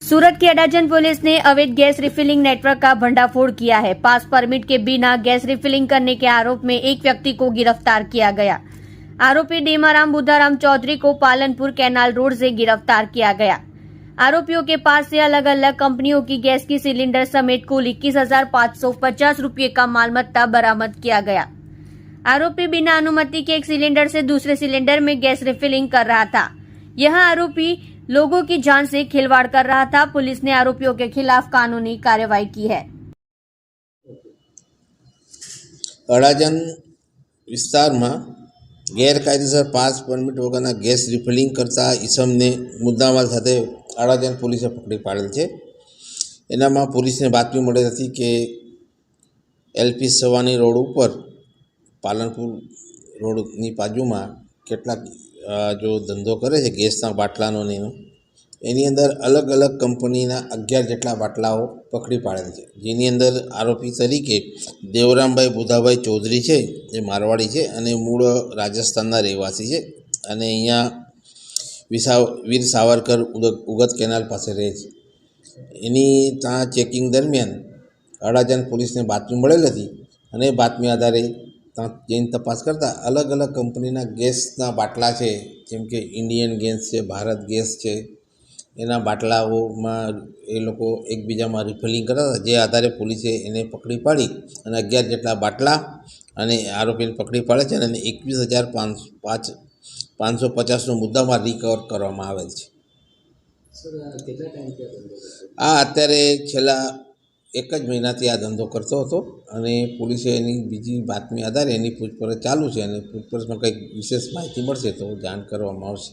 सूरत की अडाजन पुलिस ने अवैध गैस रिफिलिंग नेटवर्क का भंडाफोड़ किया है। पास परमिट के बिना गैस रिफिलिंग करने के आरोप में एक व्यक्ति को गिरफ्तार किया गया। आरोपी डेमाराम बुधाराम चौधरी को पालनपुर कैनाल रोड से गिरफ्तार किया गया। आरोपियों के पास से अलग अलग कंपनियों की गैस की सिलेंडर समेत कुल 21,550 रुपये का मालमत्ता बरामद किया गया। आरोपी बिना अनुमति के एक सिलेंडर से दूसरे सिलेंडर में गैस रिफिलिंग कर रहा था। यह आरोपी लोगों की जान से खिलवाड़ कर रहा था। पुलिस ने आरोपियों के खिलाफ कानूनी कार्रवाई की है। અડાજણ વિસ્તારમાં ગેરકાયદેસર પાસ પરમિટ વગરના ગેસ રિફિલિંગ કરતા ઈસમને મુદ્દામાલ સાથે અડાજણ પોલીસે પકડી પાડેલ છે। એનામાં પોલીસને બાતમી મળેલ હતી કે એલપી સવાની રોડ ઉપર પાલનપુર રોડની બાજુમાં કેટલાક જો ધંધો કરે છે ગેસના બાટલાનો ને એનો, એની અંદર અલગ અલગ કંપનીના 11 જેટલા બાટલાઓ પકડી પાડેલ છે, જેની અંદર આરોપી તરીકે દેવરામભાઈ બુધાભાઈ ચૌધરી છે, જે મારવાડી છે અને મૂળ રાજસ્થાનના રહેવાસી છે અને અહીંયા વીર સાવરકર ઉગત કેનાલ પાસે રહે છે। એની ત્યાં ચેકિંગ દરમિયાન અડાજણ પોલીસને બાતમી મળેલ હતી અને બાતમી આધારે ત્યાં જઈને તપાસ કરતાં અલગ અલગ કંપનીના ગેસના બાટલા છે, જેમ કે ઇન્ડિયન ગેસ છે, ભારત ગેસ છે, એના બાટલાઓમાં એ લોકો એકબીજામાં રિફિલિંગ કરતા હતા, જે આધારે પોલીસે એને પકડી પાડી અને 11 જેટલા બાટલા અને આરોપીને પકડી પાડે છે અને 21,550નો મુદ્દામાં રિકવર કરવામાં આવેલ છે। આ અત્યારે છેલ્લા 1 જ મહિનાથી આ ધંધો કરતો હતો અને પોલીસે એની બીજી બાતમી આધારે એની પૂછપરછ ચાલુ છે અને પૂછપરછમાં કંઈક વિશેષ માહિતી મળશે તો જાણ કરવામાં આવશે।